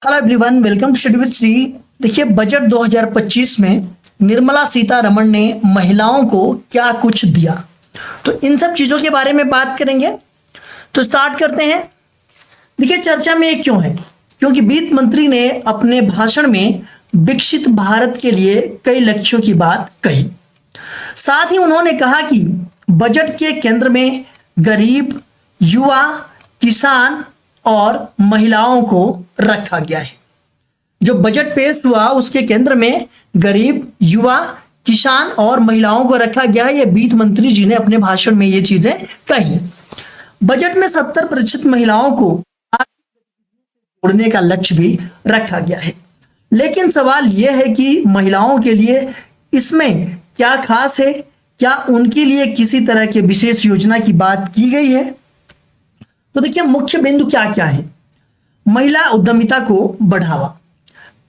Hello everyone, welcome to study with Shri. देखिए, budget 2025 में निर्मला सीतारमण ने महिलाओं को क्या कुछ दिया, तो इन सब चीज़ों के बारे में बात करेंगे। तो स्टार्ट करते हैं। देखिए, चर्चा में ये क्यों है? क्योंकि वित्त मंत्री ने अपने भाषण में विकसित भारत के लिए कई लक्ष्यों की बात कही। साथ ही उन्होंने कहा कि बजट के केंद्र में गरीब, युवा, किसान और महिलाओं को रखा गया है। जो बजट पेश हुआ उसके केंद्र में गरीब, युवा, किसान और महिलाओं को रखा गया है। ये वित्त मंत्री जी ने अपने भाषण में ये चीजें कही। बजट में 70% महिलाओं को जोड़ने का लक्ष्य भी रखा गया है। लेकिन सवाल यह है कि महिलाओं के लिए इसमें क्या खास है? क्या उनके लिए किसी तरह के विशेष योजना की बात की गई है? तो देखिए, मुख्य बिंदु क्या क्या है। महिला उद्यमिता को बढ़ावा।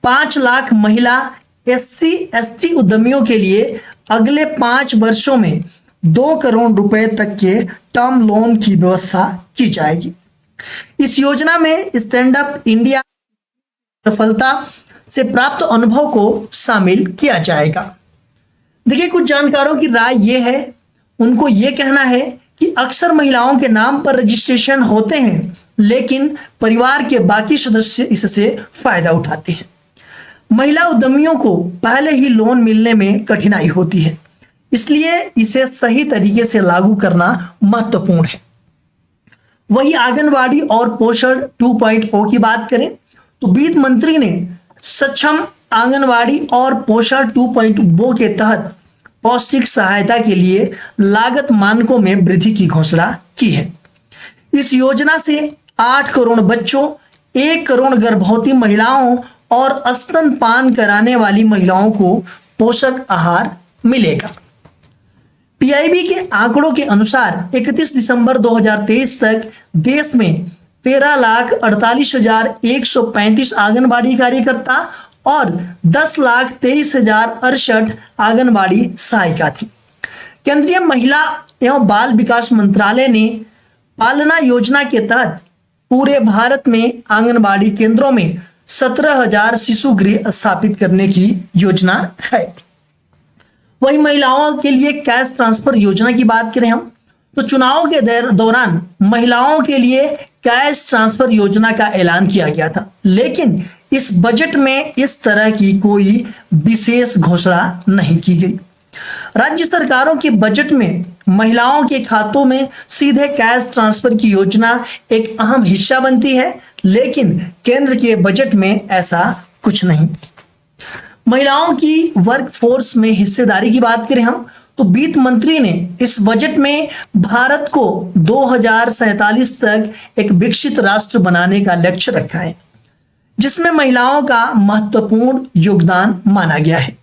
5 लाख महिला SC/ST उद्यमियों के लिए अगले 5 वर्षों में 2 करोड़ रुपए तक के टर्म लोन की व्यवस्था की जाएगी। इस योजना में स्टैंड अप इंडिया सफलता से प्राप्त अनुभव को शामिल किया जाएगा। देखिए, कुछ जानकारों की राय यह है, उनको यह कहना है कि अक्सर महिलाओं के नाम पर रजिस्ट्रेशन होते हैं, लेकिन परिवार के बाकी सदस्य इससे फायदा उठाते हैं। महिला उद्यमियों को पहले ही लोन मिलने में कठिनाई होती है, इसलिए इसे सही तरीके से लागू करना महत्वपूर्ण है। वही आंगनवाड़ी और पोषण 2.0 की बात करें तो वित्त मंत्री ने सक्षम आंगनवाड़ी और पोषण 2.0 के तहत पौष्टिक सहायता के लिए लागत मानकों में वृद्धि की घोषणा की है। इस योजना से 8 करोड़ बच्चों, 1 करोड़ गर्भवती महिलाओं और स्तनपान कराने वाली महिलाओं को पोषक आहार मिलेगा। PIB के आंकड़ों के अनुसार 31 दिसंबर 2023 तक देश में 13,48,135 आंगनबाड़ी कार्यकर्ता और 10,23,068 आंगनबाड़ी सहायिका थी। केंद्रीय महिला एवं बाल विकास मंत्रालय ने पालना योजना के तहत पूरे भारत में आंगनबाड़ी केंद्रों में 17,000 शिशु गृह स्थापित करने की योजना है। वही महिलाओं के लिए कैश ट्रांसफर योजना की बात करें हम तो चुनाव के दौरान महिलाओं के लिए कैश ट्रांसफर योजना का ऐलान किया गया था, लेकिन इस बजट में इस तरह की कोई विशेष घोषणा नहीं की गई। राज्य सरकारों के बजट में महिलाओं के खातों में सीधे कैश ट्रांसफर की योजना एक अहम हिस्सा बनती है, लेकिन केंद्र के बजट में ऐसा कुछ नहीं। महिलाओं की वर्कफोर्स में हिस्सेदारी की बात करें हम तो वित्त मंत्री ने इस बजट में भारत को 2047 तक एक विकसित राष्ट्र बनाने का लक्ष्य रखा है, जिसमें महिलाओं का महत्वपूर्ण योगदान माना गया है।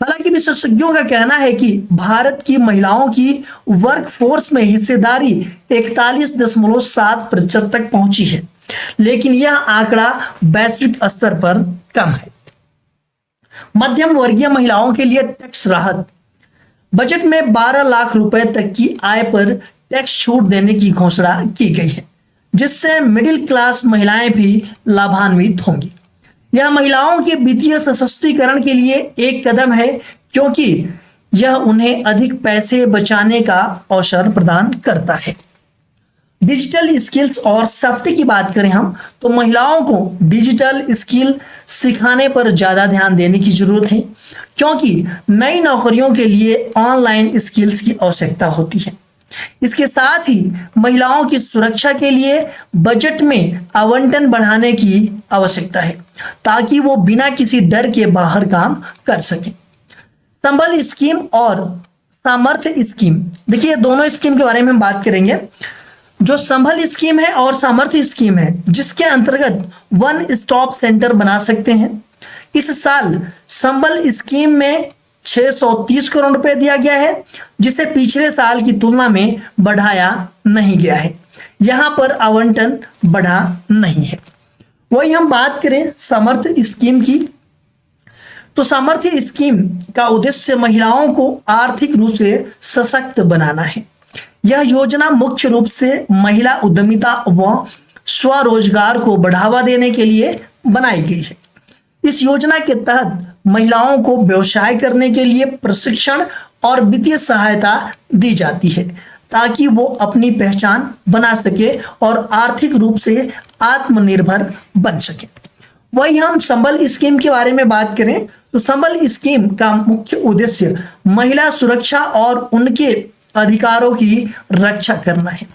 हालांकि विशेषज्ञों का कहना है कि भारत की महिलाओं की वर्कफोर्स में हिस्सेदारी 41.7% तक पहुंची है, लेकिन यह आंकड़ा वैश्विक स्तर पर कम है। मध्यम वर्गीय महिलाओं के लिए टैक्स राहत। बजट में 12 लाख रुपए तक की आय पर टैक्स छूट देने की घोषणा की गई है, जिससे मिडिल क्लास महिलाएं भी लाभान्वित होंगी। यह महिलाओं के वित्तीय सशक्तिकरण के लिए एक कदम है, क्योंकि यह उन्हें अधिक पैसे बचाने का अवसर प्रदान करता है। डिजिटल स्किल्स और सेफ्टी की बात करें हम तो महिलाओं को डिजिटल स्किल सिखाने पर ज्यादा ध्यान देने की जरूरत है, क्योंकि नई नौकरियों के लिए ऑनलाइन स्किल्स की आवश्यकता होती है। इसके साथ ही महिलाओं की सुरक्षा के लिए बजट में आवंटन बढ़ाने की आवश्यकता है, ताकि वो बिना किसी डर के बाहर काम कर सकें। संबल स्कीम और सामर्थ्य स्कीम, देखिए दोनों स्कीम के बारे में हम बात करेंगे। जो संबल स्कीम है और सामर्थ्य स्कीम है, जिसके अंतर्गत वन स्टॉप सेंटर बना सकते हैं। इस साल संबल स्कीम में 630 करोड़ रुपए दिया गया है, जिसे पिछले साल की तुलना में बढ़ाया नहीं गया है। यहां पर आवंटन बढ़ा नहीं है। वही हम बात करें सामर्थ्य स्कीम की तो सामर्थ्य स्कीम का उद्देश्य महिलाओं को आर्थिक रूप से सशक्त बनाना है। यह योजना मुख्य रूप से महिला उद्यमिता व स्वरोजगार को बढ़ावा देने के लिए बनाई गई है। इस योजना के तहत महिलाओं को व्यवसाय करने के लिए प्रशिक्षण और वित्तीय सहायता दी जाती है ताकि वो अपनी पहचान बना सके और आर्थिक रूप से आत्मनिर्भर बन सके। वही हम संबल स्कीम के बारे में बात करें तो संबल स्कीम का मुख्य उद्देश्य महिला सुरक्षा और उनके अधिकारों की रक्षा करना है।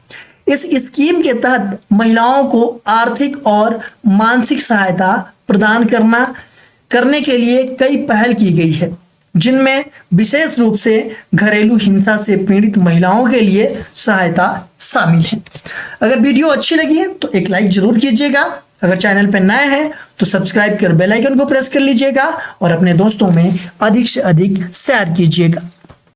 इस स्कीम के तहत महिलाओं को आर्थिक और मानसिक सहायता प्रदान करने के लिए कई पहल की गई है, जिनमें विशेष रूप से घरेलू हिंसा से पीड़ित महिलाओं के लिए सहायता शामिल है। अगर वीडियो अच्छी लगी है तो एक लाइक जरूर कीजिएगा। अगर चैनल पर नए हैं तो सब्सक्राइब कर बेल आइकन को प्रेस कर लीजिएगा और अपने दोस्तों में अधिक से अधिक शेयर कीजिएगा।